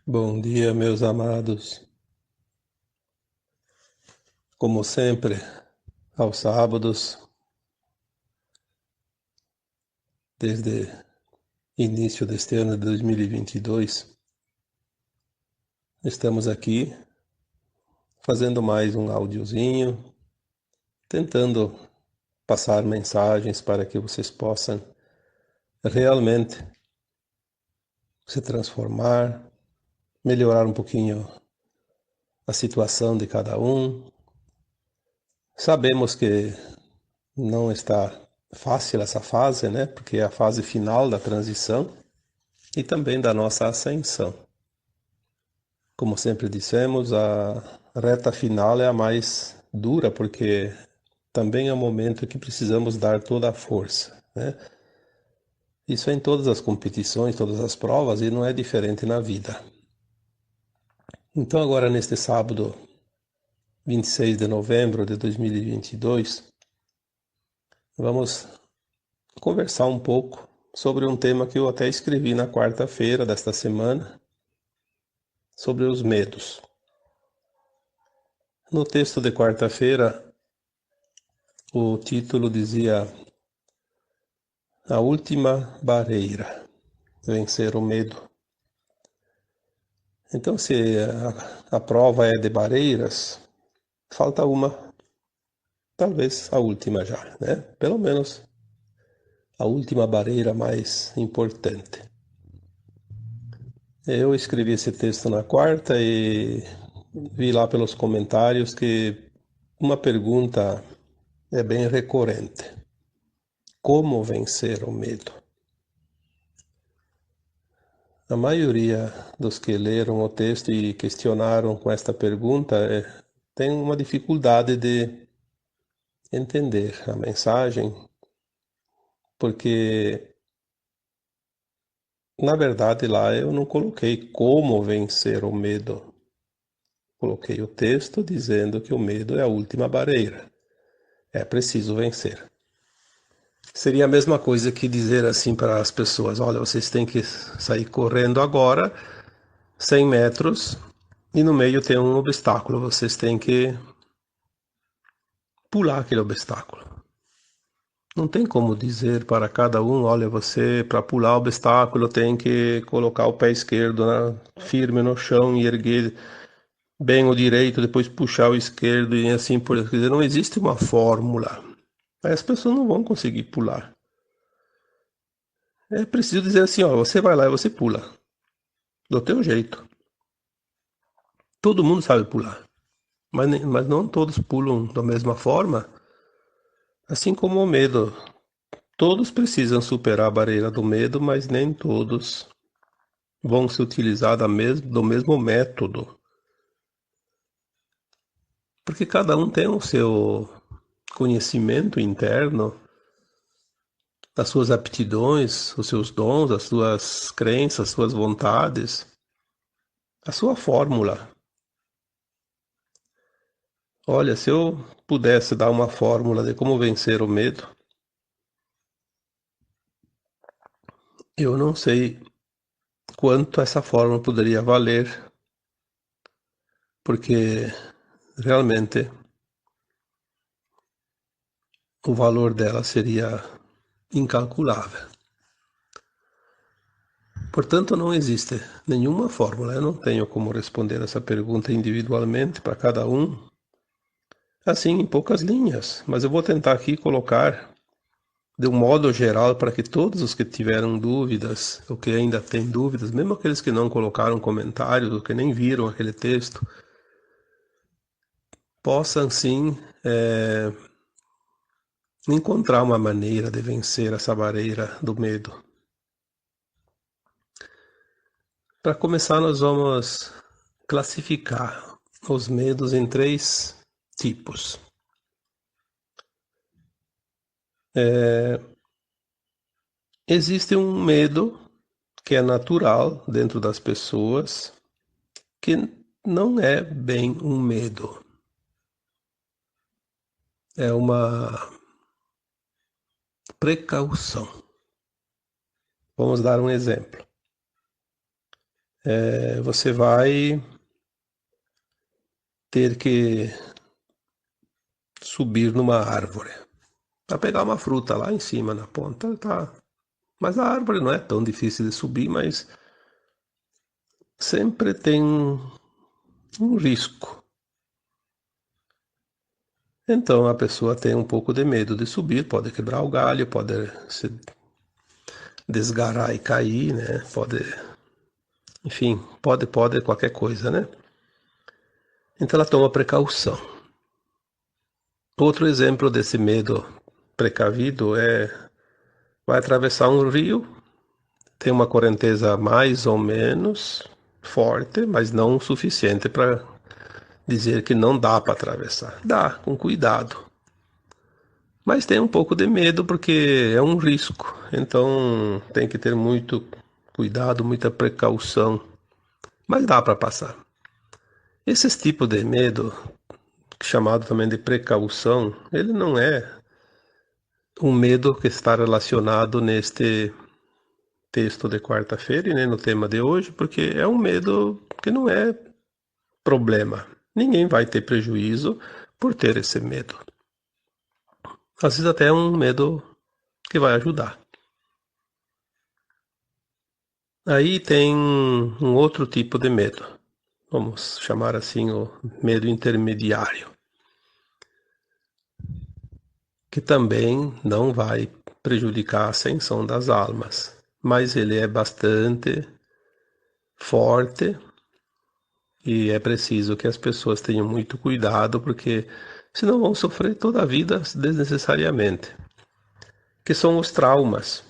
Bom dia, meus amados. Como sempre, aos sábados, desde início deste ano de 2022, estamos aqui fazendo mais um áudiozinho, tentando passar mensagens para que vocês possam realmente se transformar, melhorar um pouquinho a situação de cada um. Sabemos que não está fácil essa fase, né? Porque é a fase final da transição e também da nossa ascensão. Como sempre dissemos, a reta final é a mais dura, porque também é o momento que precisamos dar toda a força, né? Isso é em todas as competições, todas as provas, e não é diferente na vida. Então, agora, neste sábado, 26 de novembro de 2022, vamos conversar um pouco sobre um tema que eu até escrevi na quarta-feira desta semana, sobre os medos. No texto de quarta-feira, o título dizia: A última barreira, vencer o medo. Então, se a prova é de barreiras, falta uma, talvez a última já, né? Pelo menos a última barreira mais importante. Eu escrevi esse texto na quarta e vi lá pelos comentários que uma pergunta é bem recorrente: como vencer o medo? A maioria dos que leram o texto e questionaram com esta pergunta tem uma dificuldade de entender a mensagem, porque, na verdade, lá eu não coloquei como vencer o medo. Coloquei o texto dizendo que o medo é a última barreira. É preciso vencer. Seria a mesma coisa que dizer assim para as pessoas: olha, vocês têm que sair correndo agora 100 metros e no meio tem um obstáculo, vocês têm que pular aquele obstáculo. Não tem como dizer para cada um: olha, você para pular o obstáculo tem que colocar o pé esquerdo firme no chão e erguer bem o direito, depois puxar o esquerdo e assim por diante. Quer dizer, não existe uma fórmula. Aí as pessoas não vão conseguir pular. É preciso dizer assim: ó, você vai lá e você pula, do teu jeito. Todo mundo sabe pular, mas não todos pulam da mesma forma, assim como o medo. Todos precisam superar a barreira do medo, mas nem todos vão se utilizar do mesmo método, porque cada um tem o seu conhecimento interno, as suas aptidões, os seus dons, as suas crenças, as suas vontades, a sua fórmula. Olha, se eu pudesse dar uma fórmula de como vencer o medo, eu não sei quanto essa fórmula poderia valer, porque realmente o valor dela seria incalculável. Portanto, não existe nenhuma fórmula. Eu não tenho como responder essa pergunta individualmente para cada um, assim, em poucas linhas, mas eu vou tentar aqui colocar de um modo geral para que todos os que tiveram dúvidas, ou que ainda têm dúvidas, mesmo aqueles que não colocaram comentários, ou que nem viram aquele texto, possam sim encontrar uma maneira de vencer essa barreira do medo. Para começar, nós vamos classificar os medos em três tipos. Existe um medo que é natural dentro das pessoas, que não é bem um medo. É uma precaução. Vamos dar um exemplo. você vai ter que subir numa árvore para pegar uma fruta lá em cima na ponta, tá? Mas a árvore não é tão difícil de subir, mas sempre tem um risco. Então a pessoa tem um pouco de medo de subir, pode quebrar o galho, pode se desgarrar e cair, né? Enfim, pode qualquer coisa, né? Então ela toma precaução. Outro exemplo desse medo precavido vai atravessar um rio, tem uma correnteza mais ou menos forte, mas não o suficiente para dizer que não dá para atravessar. Dá, com cuidado. Mas tem um pouco de medo porque é um risco. Então tem que ter muito cuidado, muita precaução. Mas dá para passar. Esses tipos de medo, chamado também de precaução, ele não é um medo que está relacionado neste texto de quarta-feira e nem no tema de hoje, porque é um medo que não é problema. Ninguém vai ter prejuízo por ter esse medo. Às vezes até é um medo que vai ajudar. Aí tem um outro tipo de medo. Vamos chamar assim o medo intermediário, que também não vai prejudicar a ascensão das almas, mas ele é bastante forte e é preciso que as pessoas tenham muito cuidado, porque senão vão sofrer toda a vida desnecessariamente, que são os traumas.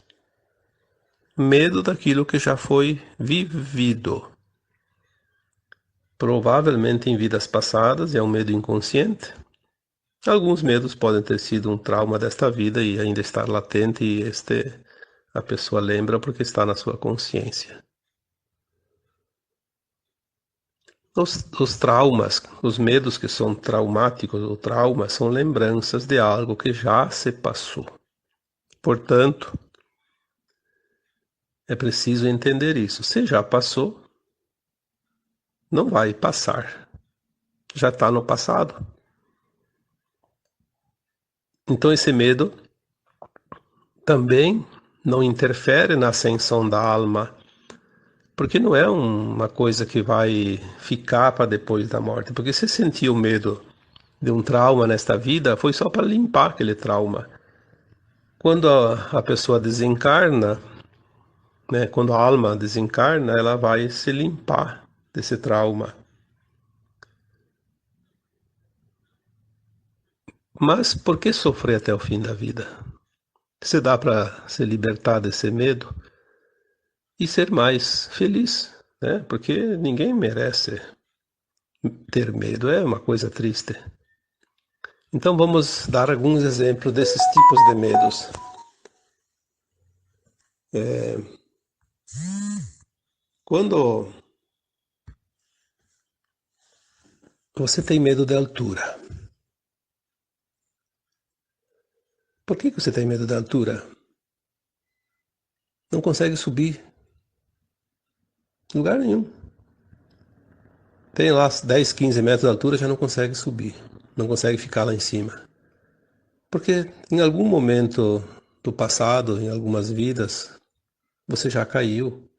Medo daquilo que já foi vivido. Provavelmente em vidas passadas, é um medo inconsciente. Alguns medos podem ter sido um trauma desta vida e ainda estar latente, e a pessoa lembra porque está na sua consciência. Os traumas, os medos que são traumáticos ou traumas, são lembranças de algo que já se passou. Portanto, é preciso entender isso. Se já passou, não vai passar. Já está no passado. Então, esse medo também não interfere na ascensão da alma, porque não é uma coisa que vai ficar para depois da morte. Porque se sentiu medo de um trauma nesta vida, foi só para limpar aquele trauma. Quando a pessoa desencarna, né, quando a alma desencarna, ela vai se limpar desse trauma. Mas por que sofrer até o fim da vida? Se dá para se libertar desse medo e ser mais feliz, né? Porque ninguém merece ter medo, é uma coisa triste. Então vamos dar alguns exemplos desses tipos de medos. Quando você tem medo de altura, por que você tem medo da altura? Não consegue subir em lugar nenhum. Tem lá 10, 15 metros de altura, já não consegue subir, não consegue ficar lá em cima. Porque em algum momento do passado, em algumas vidas, você já caiu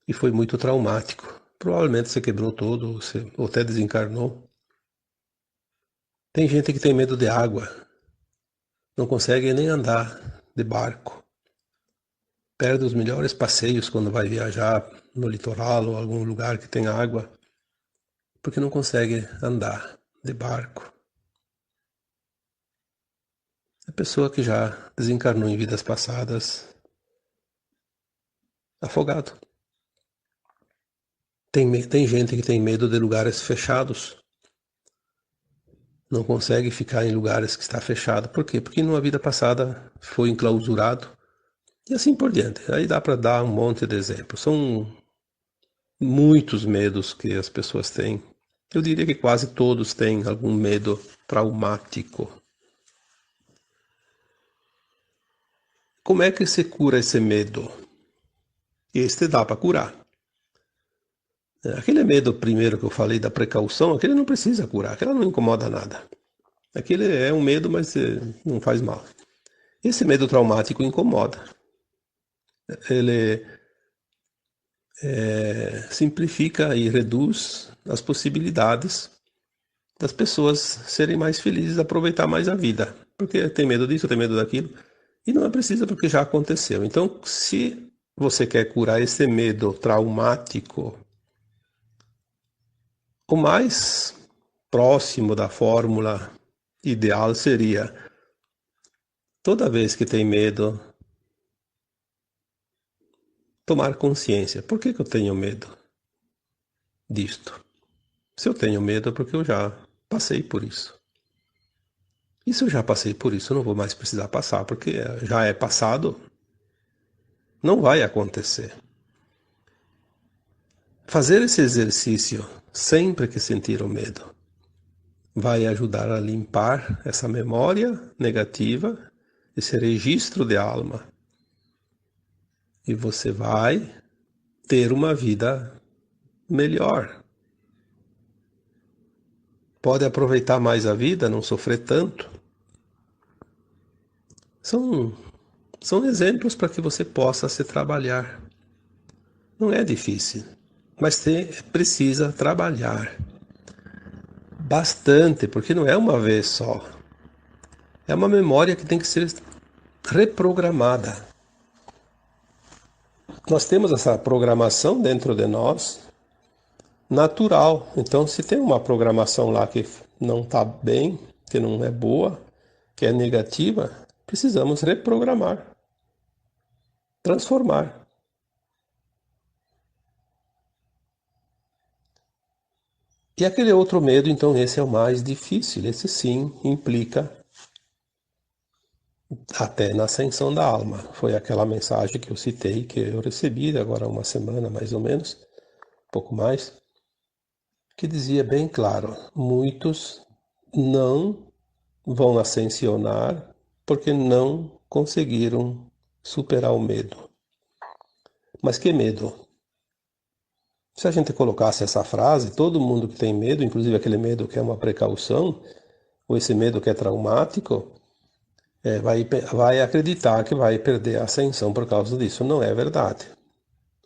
e foi muito traumático. Provavelmente você quebrou todo, ou até desencarnou. Tem gente que tem medo de água, não consegue nem andar de barco. Perde os melhores passeios quando vai viajar no litoral ou algum lugar que tem água, porque não consegue andar de barco. É pessoa que já desencarnou em vidas passadas afogado. Tem gente que tem medo de lugares fechados. Não consegue ficar em lugares que está fechado. Por quê? Porque numa vida passada foi enclausurado. E assim por diante. Aí dá para dar um monte de exemplos. São muitos medos que as pessoas têm. Eu diria que quase todos têm algum medo traumático. Como é que se cura esse medo? Este dá para curar. Aquele medo primeiro que eu falei da precaução, aquele não precisa curar, aquele não incomoda nada. Aquele é um medo, mas não faz mal. Esse medo traumático incomoda. Ele simplifica e reduz as possibilidades das pessoas serem mais felizes, aproveitar mais a vida. Porque tem medo disso, tem medo daquilo. E não é preciso porque já aconteceu. Então, se você quer curar esse medo traumático, o mais próximo da fórmula ideal seria: toda vez que tem medo, tomar consciência. Por que eu tenho medo disto? Se eu tenho medo é porque eu já passei por isso. E se eu já passei por isso, eu não vou mais precisar passar, porque já é passado, não vai acontecer. Fazer esse exercício sempre que sentir o medo vai ajudar a limpar essa memória negativa, esse registro de alma. E você vai ter uma vida melhor. Pode aproveitar mais a vida, não sofrer tanto. São, são exemplos para que você possa se trabalhar. Não é difícil, mas você precisa trabalhar bastante, porque não é uma vez só. É uma memória que tem que ser reprogramada. Nós temos essa programação dentro de nós, natural. Então, se tem uma programação lá que não está bem, que não é boa, que é negativa, precisamos reprogramar, transformar. E aquele outro medo, então, esse é o mais difícil. Esse sim implica até na ascensão da alma. Foi aquela mensagem que eu citei, que eu recebi agora há uma semana mais ou menos, pouco mais, que dizia bem claro: muitos não vão ascensionar porque não conseguiram superar o medo. Mas que medo? Se a gente colocasse essa frase, todo mundo que tem medo, inclusive aquele medo que é uma precaução, ou esse medo que é traumático, vai acreditar que vai perder a ascensão por causa disso. Não é verdade.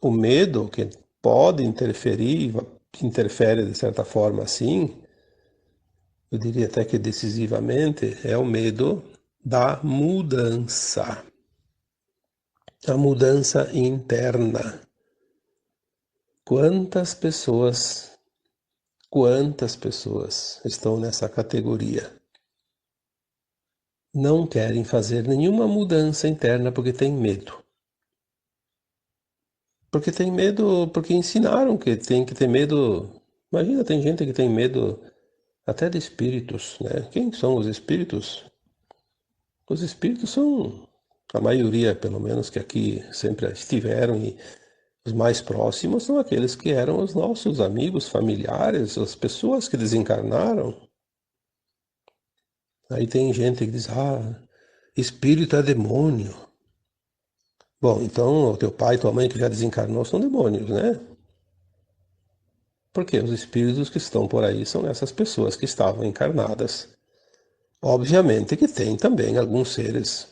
O medo que pode interferir, que interfere de certa forma sim, eu diria até que decisivamente, é o medo da mudança. A mudança interna. Quantas pessoas, quantas pessoas estão nessa categoria? Não querem fazer nenhuma mudança interna porque tem medo. Porque tem medo, porque ensinaram que tem que ter medo. Imagina, tem gente que tem medo até de espíritos, né? Quem são os espíritos? Os espíritos são a maioria, pelo menos, que aqui sempre estiveram, e os mais próximos são aqueles que eram os nossos amigos, familiares, as pessoas que desencarnaram. Aí tem gente que diz: ah, espírito é demônio. Bom, então o teu pai e tua mãe que já desencarnou são demônios, né? Porque os espíritos que estão por aí são essas pessoas que estavam encarnadas. Obviamente que tem também alguns seres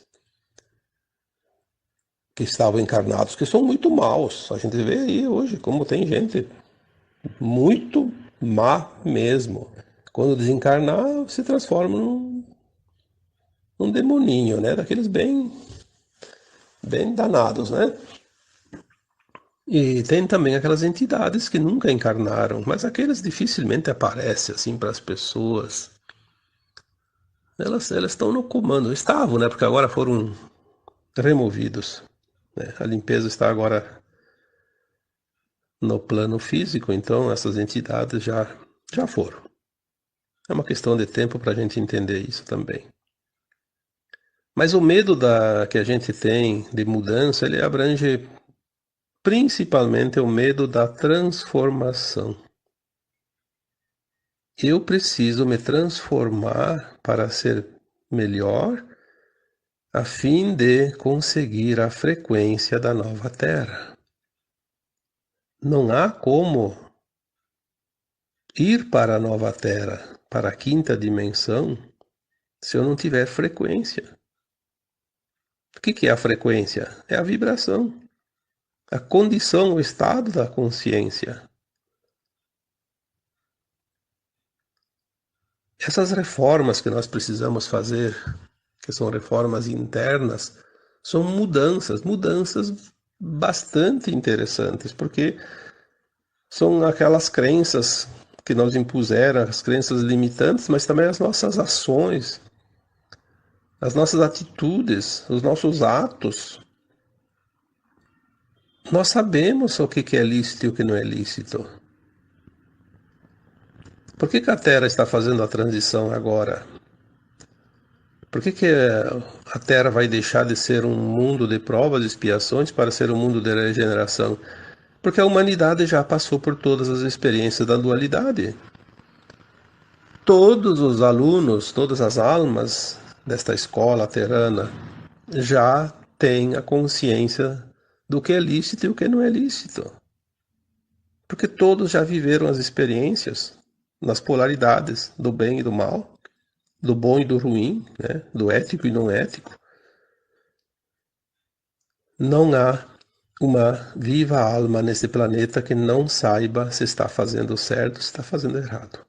que estavam encarnados que são muito maus. A gente vê aí hoje como tem gente muito má mesmo. Quando desencarnar, se transforma num demoninho, né? Daqueles bem danados, né? E tem também aquelas entidades que nunca encarnaram, mas aqueles dificilmente aparecem assim para as pessoas. Elas estão no comando, estavam, né? Porque agora foram removidos, né? A limpeza está agora no plano físico, então essas entidades já foram. É uma questão de tempo para a gente entender isso também. Mas o medo que a gente tem de mudança, ele abrange principalmente o medo da transformação. Eu preciso me transformar para ser melhor, a fim de conseguir a frequência da nova Terra. Não há como ir para a nova Terra, para a quinta dimensão, se eu não tiver frequência. O que é a frequência? É a vibração, a condição, o estado da consciência. Essas reformas que nós precisamos fazer, que são reformas internas, são mudanças bastante interessantes, porque são aquelas crenças que nos impuseram, as crenças limitantes, mas também as nossas ações, as nossas atitudes, os nossos atos. Nós sabemos o que é lícito e o que não é lícito. Por que a Terra está fazendo a transição agora? Por que a Terra vai deixar de ser um mundo de provas e expiações para ser um mundo de regeneração? Porque a humanidade já passou por todas as experiências da dualidade. Todos os alunos, todas as almas desta escola terrana já têm a consciência do que é lícito e o que não é lícito. Porque todos já viveram as experiências nas polaridades do bem e do mal, do bom e do ruim, né? Do ético e não ético. Não há uma viva alma nesse planeta que não saiba se está fazendo certo ou se está fazendo errado.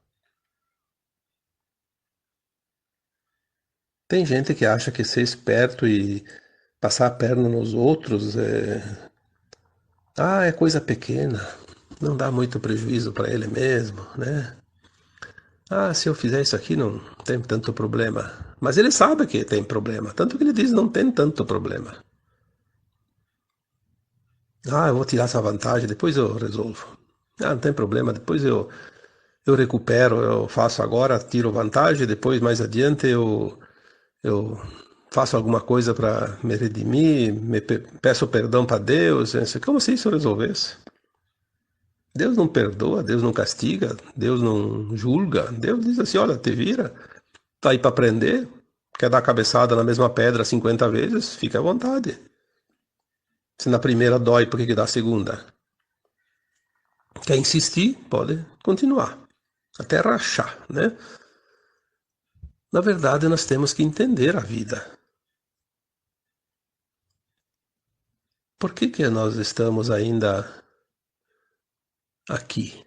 Tem gente que acha que ser esperto e passar a perna nos outros é coisa pequena, não dá muito prejuízo para ele mesmo, né? Se eu fizer isso aqui não tem tanto problema. Mas ele sabe que tem problema, tanto que ele diz não tem tanto problema. Eu vou tirar essa vantagem, depois eu resolvo. Não tem problema, depois eu recupero, eu faço agora, tiro vantagem, depois mais adiante eu faço alguma coisa para me redimir, peço perdão para Deus, como se isso resolvesse. Deus não perdoa, Deus não castiga, Deus não julga. Deus diz assim, olha, te vira, tá aí para aprender, quer dar cabeçada na mesma pedra 50 vezes, fica à vontade. Se na primeira dói, por que dá a segunda? Quer insistir? Pode continuar, até rachar, né? Na verdade, nós temos que entender a vida. Por que nós estamos ainda aqui?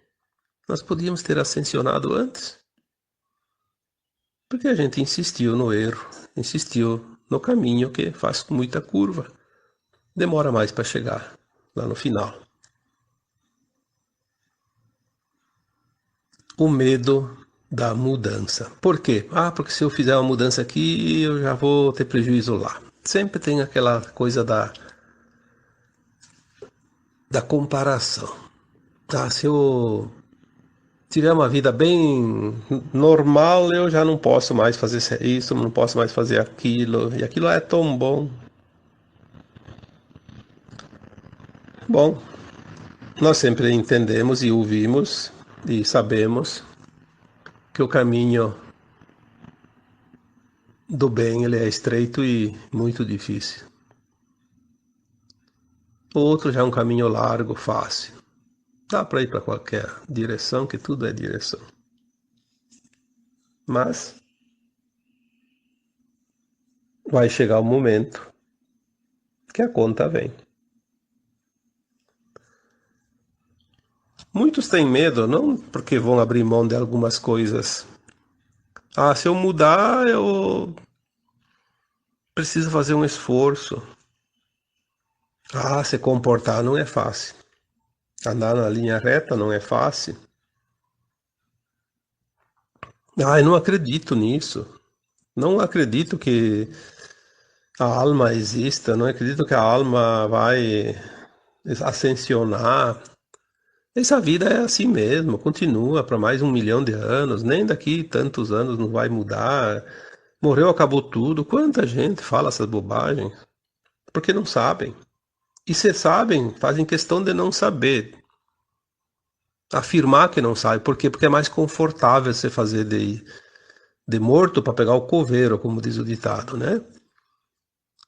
Nós podíamos ter ascensionado antes. Porque a gente insistiu no erro, insistiu no caminho que faz muita curva. Demora mais para chegar lá no final. O medo da mudança. Por quê? Porque se eu fizer uma mudança aqui, eu já vou ter prejuízo lá. Sempre tem aquela coisa da comparação. Se eu tiver uma vida bem normal, eu já não posso mais fazer isso, não posso mais fazer aquilo, e aquilo é tão bom. Bom, nós sempre entendemos e ouvimos e sabemos que o caminho do bem ele é estreito e muito difícil. O outro já é um caminho largo, fácil. Dá para ir para qualquer direção, que tudo é direção. Mas vai chegar o momento que a conta vem. Muitos têm medo, não porque vão abrir mão de algumas coisas. Se eu mudar, eu preciso fazer um esforço. Se comportar não é fácil. Andar na linha reta não é fácil. Eu não acredito nisso. Não acredito que a alma exista, não acredito que a alma vai ascensionar. Essa vida é assim mesmo, continua para mais 1 milhão de anos, nem daqui tantos anos não vai mudar. Morreu, acabou tudo. Quanta gente fala essas bobagens? Porque não sabem. E se sabem, fazem questão de não saber. Afirmar que não sabe. Por quê? Porque é mais confortável você fazer de morto para pegar o coveiro, como diz o ditado, né?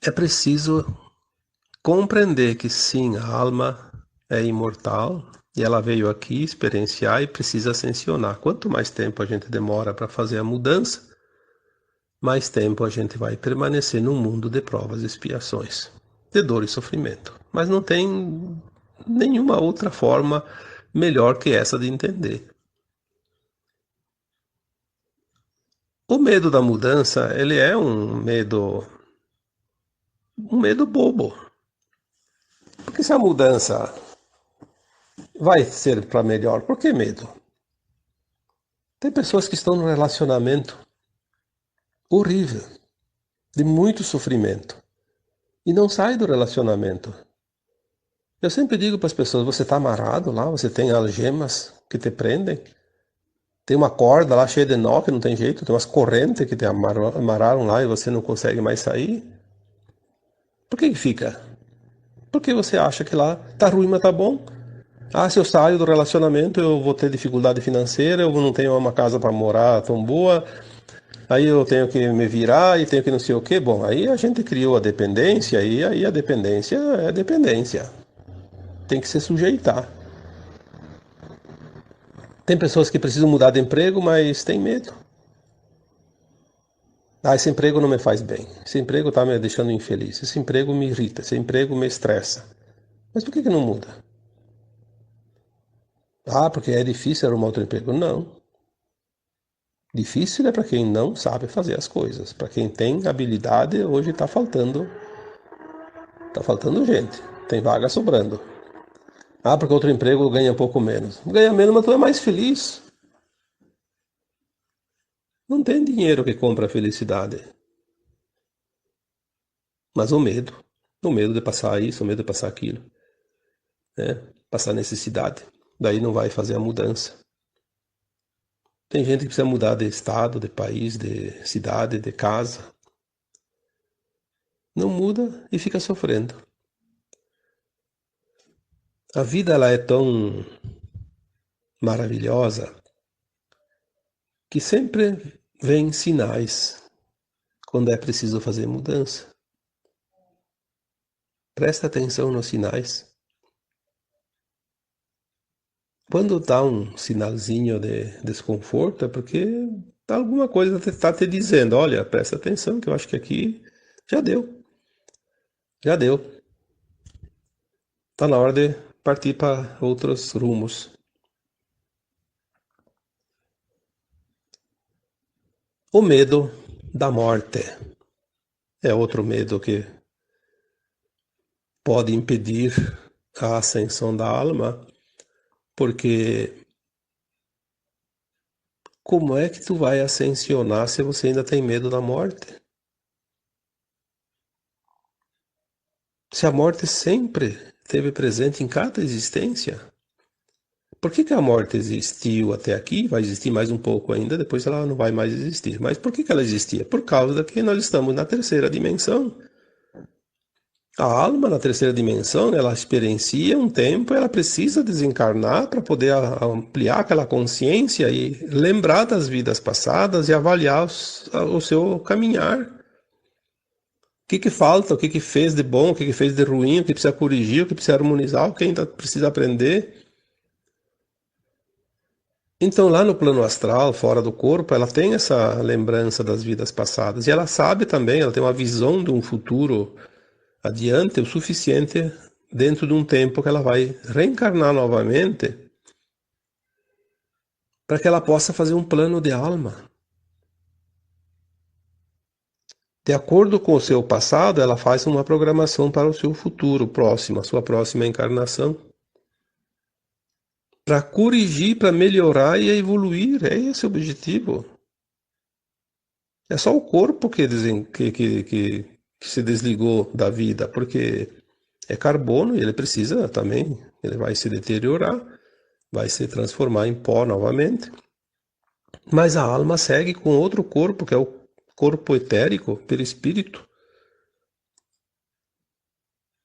É preciso compreender que sim, a alma é imortal E ela veio aqui experienciar e precisa ascensionar. Quanto mais tempo a gente demora para fazer a mudança, mais tempo a gente vai permanecer num mundo de provas e expiações, de dor e sofrimento. Mas não tem nenhuma outra forma melhor que essa de entender. O medo da mudança, ele é um medo bobo. Porque se a mudança vai ser para melhor, por que medo? Tem pessoas que estão num relacionamento horrível, de muito sofrimento, e não sai do relacionamento. Eu sempre digo para as pessoas, você está amarrado lá, você tem algemas que te prendem, tem uma corda lá cheia de nó que não tem jeito, tem umas correntes que te amarraram lá e você não consegue mais sair. Por que fica? Porque você acha que lá tá ruim, mas tá bom. Ah, se eu saio do relacionamento, eu vou ter dificuldade financeira, eu não tenho uma casa para morar tão boa, aí eu tenho que me virar e tenho que não sei o quê. Bom, aí a gente criou a dependência e aí a dependência é dependência. Tem que se sujeitar. Tem pessoas que precisam mudar de emprego, mas tem medo. Ah, esse emprego não me faz bem. Esse emprego está me deixando infeliz. Esse emprego me irrita. Esse emprego me estressa. Mas por que não muda? Ah, porque é difícil arrumar outro emprego. Não. Difícil é para quem não sabe fazer as coisas. Para quem tem habilidade, hoje tá faltando gente. Tem vaga sobrando. Ah, porque outro emprego ganha um pouco menos. Ganha menos, mas tu é mais feliz. Não tem dinheiro que compra a felicidade. Mas o medo de passar isso, o medo de passar aquilo, né? Passar necessidade. Daí não vai fazer a mudança. Tem gente que precisa mudar de estado, de país, de cidade, de casa. Não muda e fica sofrendo. A vida ela é tão maravilhosa que sempre vem sinais quando é preciso fazer mudança. Presta atenção nos sinais. Quando dá um sinalzinho de desconforto é porque alguma coisa está te dizendo, olha, presta atenção que eu acho que aqui já deu, já deu. Está na hora de partir para outros rumos. O medo da morte é outro medo que pode impedir a ascensão da alma, porque como é que tu vai ascensionar se você ainda tem medo da morte? Se a morte sempre esteve presente em cada existência, por que a morte existiu até aqui? Vai existir mais um pouco ainda, depois ela não vai mais existir. Mas por que ela existia? Por causa que nós estamos na terceira dimensão. A alma na terceira dimensão, ela experiencia um tempo, ela precisa desencarnar para poder ampliar aquela consciência e lembrar das vidas passadas e avaliar o seu caminhar. O que falta, o que fez de bom, o que fez de ruim, o que precisa corrigir, o que precisa harmonizar, o que ainda precisa aprender. Então, lá no plano astral, fora do corpo, ela tem essa lembrança das vidas passadas. E ela sabe também, ela tem uma visão de um futuro adiante o suficiente dentro de um tempo que ela vai reencarnar novamente para que ela possa fazer um plano de alma. De acordo com o seu passado, ela faz uma programação para o seu futuro próximo, a sua próxima encarnação. Para corrigir, para melhorar e evoluir. É esse o objetivo. É só o corpo que se desligou da vida, porque é carbono e ele precisa também, ele vai se deteriorar, vai se transformar em pó novamente. Mas a alma segue com outro corpo, que é o corpo etérico, perispírito,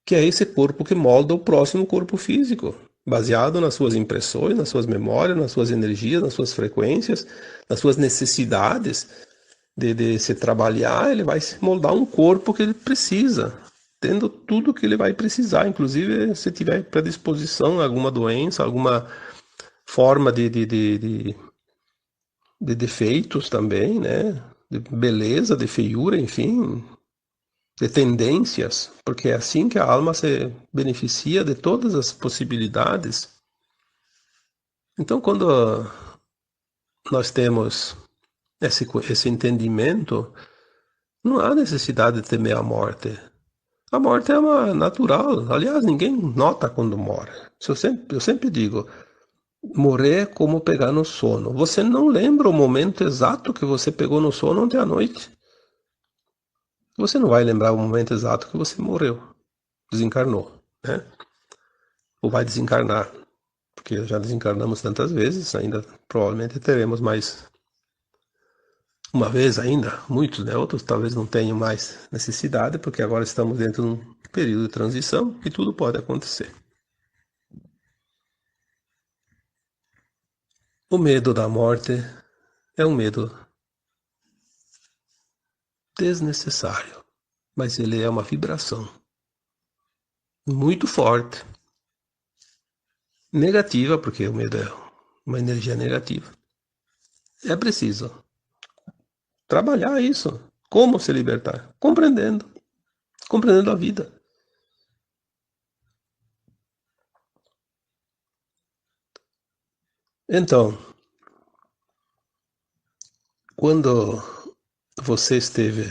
que é esse corpo que molda o próximo corpo físico, baseado nas suas impressões, nas suas memórias, nas suas energias, nas suas frequências, nas suas necessidades de se trabalhar, ele vai moldar um corpo que ele precisa tendo tudo que ele vai precisar, inclusive se tiver predisposição a alguma doença, alguma forma de defeitos também, né? De beleza, de feiura, enfim, de tendências, porque é assim que a alma se beneficia de todas as possibilidades. Então, quando nós temos esse entendimento, não há necessidade de temer a morte. A morte é uma natural. Aliás, ninguém nota quando morre. Eu sempre digo, morrer é como pegar no sono. Você não lembra o momento exato que você pegou no sono ontem à noite. Você não vai lembrar o momento exato que você morreu, desencarnou, né? Ou vai desencarnar, porque já desencarnamos tantas vezes, ainda provavelmente teremos mais uma vez ainda, muitos, né? Outros talvez não tenham mais necessidade, porque agora estamos dentro de um período de transição e tudo pode acontecer. O medo da morte é um medo desnecessário, mas ele é uma vibração muito forte, negativa, porque o medo é uma energia negativa. É preciso trabalhar isso. Como se libertar? Compreendendo a vida. Então, quando você esteve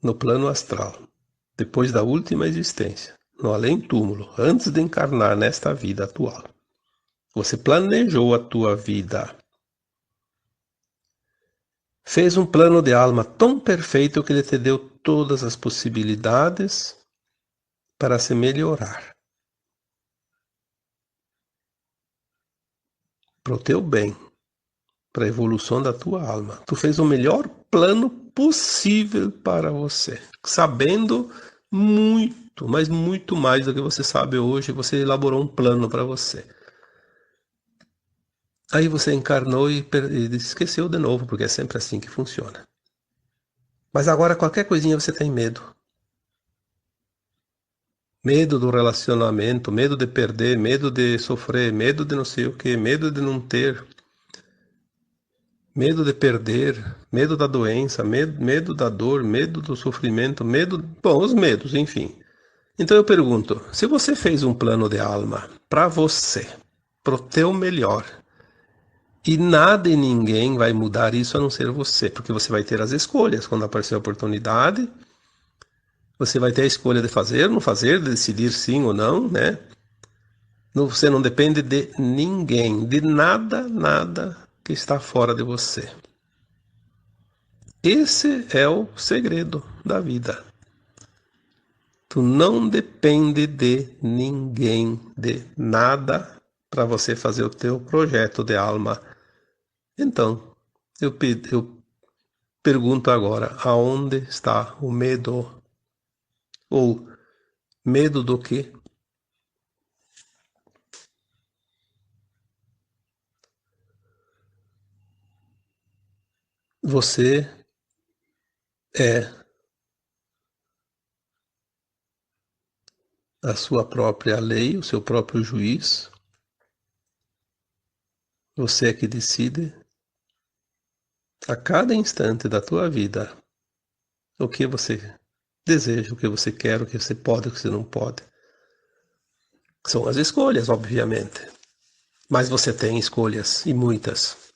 no plano astral, depois da última existência, no além-túmulo, antes de encarnar nesta vida atual, você planejou a tua vida, fez um plano de alma tão perfeito que ele te deu todas as possibilidades para se melhorar, para o teu bem, para a evolução da tua alma. Tu fez o melhor plano possível para você, sabendo muito, mas muito mais do que você sabe hoje. Você elaborou um plano para você. Aí você encarnou e esqueceu de novo, porque é sempre assim que funciona. Mas agora qualquer coisinha você tem medo. Medo do relacionamento, medo de perder, medo de sofrer, medo de não sei o que, medo de não ter, medo de perder, medo da doença, medo da dor, medo do sofrimento, medo. Bom, os medos, enfim. Então eu pergunto: se você fez um plano de alma para você, pro teu melhor, e nada e ninguém vai mudar isso a não ser você, porque você vai ter as escolhas quando aparecer a oportunidade. Você vai ter a escolha de fazer, não fazer, de decidir sim ou não, né? Você não depende de ninguém, de nada, nada que está fora de você. Esse é o segredo da vida. Tu não depende de ninguém, de nada, para você fazer o teu projeto de alma. Então, eu pergunto agora, aonde está o medo? Ou medo do quê? Você é a sua própria lei, o seu próprio juiz. Você é que decide a cada instante da tua vida o que você deseja, o que você quer, o que você pode, o que você não pode. São as escolhas, obviamente. Mas você tem escolhas e muitas.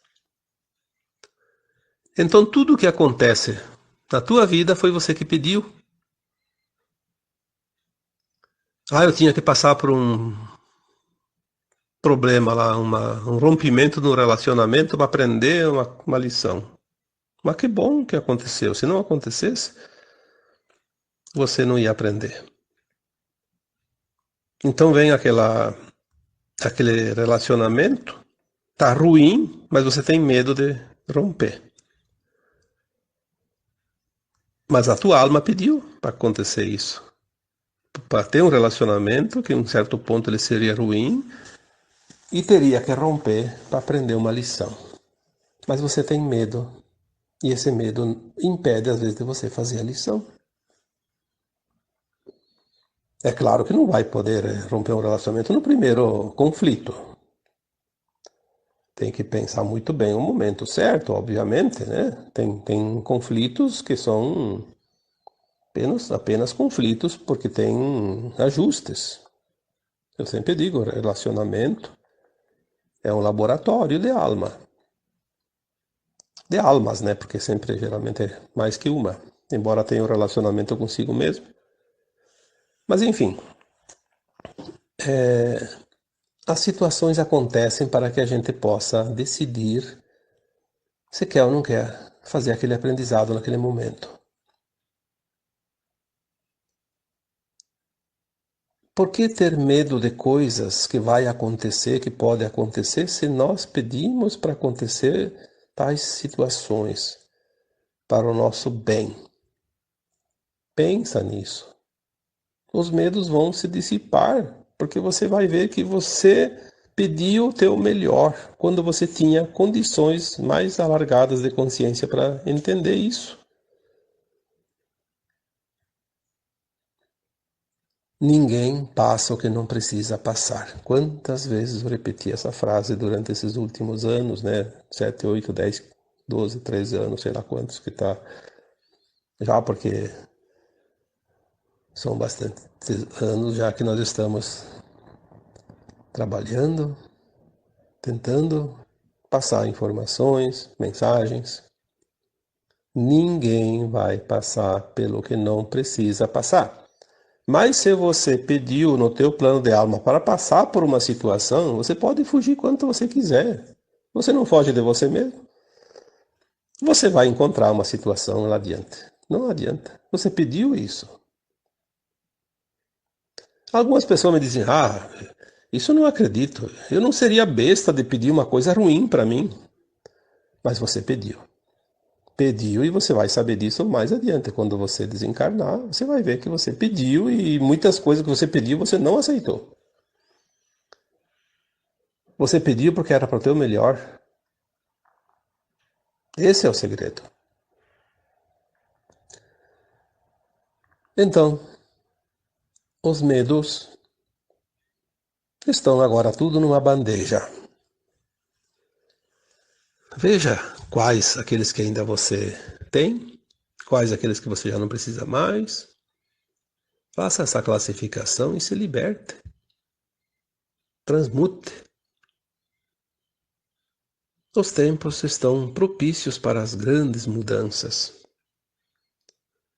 Então tudo o que acontece na tua vida foi você que pediu. Ah, eu tinha que passar por um problema lá, um rompimento no relacionamento para aprender uma lição. Mas que bom que aconteceu. Se não acontecesse, você não ia aprender. Então vem aquele relacionamento, tá ruim, mas você tem medo de romper. Mas a tua alma pediu para acontecer isso. Para ter um relacionamento que em um certo ponto ele seria ruim e teria que romper para aprender uma lição. Mas você tem medo e esse medo impede às vezes de você fazer a lição. É claro que não vai poder romper um relacionamento no primeiro conflito. Tem que pensar muito bem o momento certo, obviamente, né? Tem conflitos que são apenas conflitos porque tem ajustes. Eu sempre digo, relacionamento é um laboratório de alma. De almas, né? Porque sempre, geralmente, é mais que uma. Embora tenha um relacionamento consigo mesmo. Mas, enfim, as situações acontecem para que a gente possa decidir se quer ou não quer fazer aquele aprendizado naquele momento. Por que ter medo de coisas que vai acontecer, que pode acontecer, se nós pedimos para acontecer tais situações para o nosso bem? Pensa nisso. Os medos vão se dissipar, porque você vai ver que você pediu o teu melhor quando você tinha condições mais alargadas de consciência para entender isso. Ninguém passa o que não precisa passar. Quantas vezes eu repeti essa frase durante esses últimos anos, né? 7, 8, 10, 12, 13 anos, sei lá quantos que tá. Já porque são bastante anos já que nós estamos trabalhando, tentando passar informações, mensagens. Ninguém vai passar pelo que não precisa passar. Mas se você pediu no teu plano de alma para passar por uma situação, você pode fugir quanto você quiser. Você não foge de você mesmo. Você vai encontrar uma situação lá adiante. Não adianta. Você pediu isso. Algumas pessoas me dizem: "Ah, isso eu não acredito. Eu não seria besta de pedir uma coisa ruim para mim." Mas você pediu. Pediu e você vai saber disso mais adiante. Quando você desencarnar, você vai ver que você pediu e muitas coisas que você pediu você não aceitou. Você pediu porque era para o teu melhor. Esse é o segredo. Então, os medos estão agora tudo numa bandeja. Veja quais aqueles que ainda você tem, quais aqueles que você já não precisa mais. Faça essa classificação e se liberte. Transmute. Os tempos estão propícios para as grandes mudanças.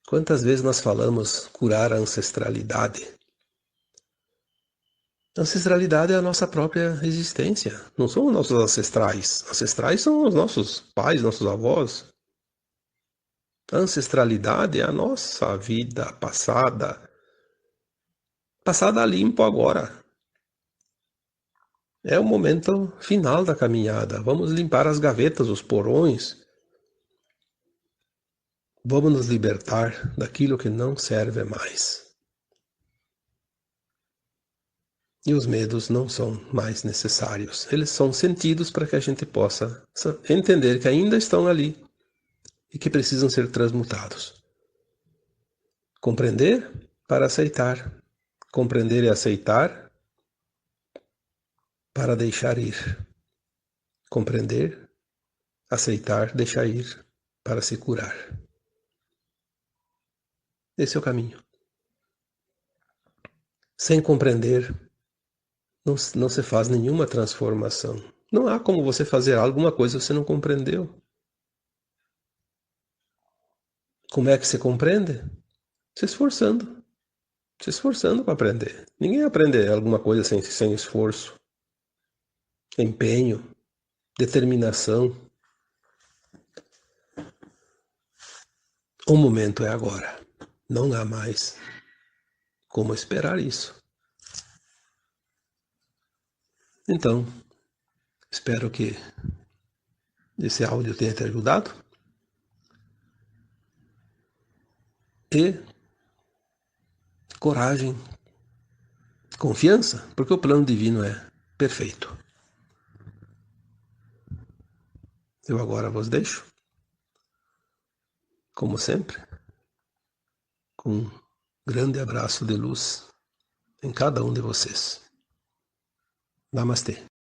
Quantas vezes nós falamos curar a ancestralidade? A ancestralidade é a nossa própria existência. Não são os nossos ancestrais. Ancestrais são os nossos pais, nossos avós. A ancestralidade é a nossa vida passada. Passada a limpo agora. É o momento final da caminhada. Vamos limpar as gavetas, os porões. Vamos nos libertar daquilo que não serve mais. E os medos não são mais necessários. Eles são sentidos para que a gente possa entender que ainda estão ali e que precisam ser transmutados. Compreender para aceitar. Compreender e aceitar para deixar ir. Compreender, aceitar, deixar ir para se curar. Esse é o caminho. Sem compreender, não se faz nenhuma transformação. Não há como você fazer alguma coisa que você não compreendeu. Como é que se compreende? Se esforçando. Se esforçando para aprender. Ninguém aprende alguma coisa sem esforço, empenho, determinação. O momento é agora. Não há mais como esperar isso. Então, espero que esse áudio tenha te ajudado. E coragem, confiança, porque o plano divino é perfeito. Eu agora vos deixo, como sempre, com um grande abraço de luz em cada um de vocês. Namastê.